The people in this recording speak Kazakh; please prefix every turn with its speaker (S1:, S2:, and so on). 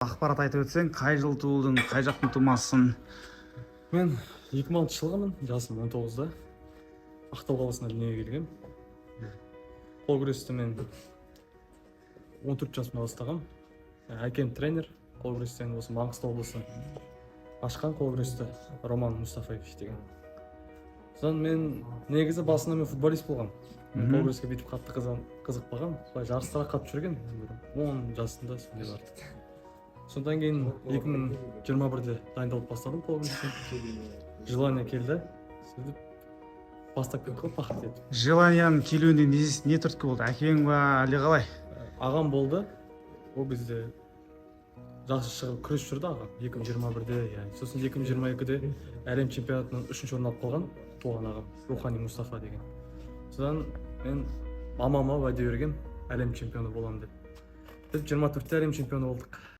S1: Ақпарат айтып өтсең, қай жыл туылдың, қай жақтың тумасысың?
S2: Мен 2006 жылғымын, жасым 19-да. Ақтау қаласында дүниеге келгем. Қол күресті мен 14 жасымда бастағам. Әкем тренер, қол күрестен осы Маңғыстау облысы ашқан қол күресті Роман Мустафаевич деген. Содан мен негізі басында мен футболист болғам. Қол күреске бүйтіп қатты қызықпағам. Жарыстарға қатысып жүрген, 10 жасында сондай бардық. Содан кейін 2021-де дайындалып бастадым қол күрестен. Желание келді. Сөйтіп бастап кеттік пахат етіп.
S1: Желанияның келуіне не түрткі болды? Әкең ба, әлде қалай?
S2: Ағам болды. Ол кезде жақсы шығып күресіп жүрді ағам 2021-де. Сосын 2022-де әлем чемпионатының 3-ші орын алып қалған туған ағам Рухани Мустафа деген. Содан мен мамама уәде бергем әлем чемпионы боламын деп. 24-те әлем чемпионы болдық.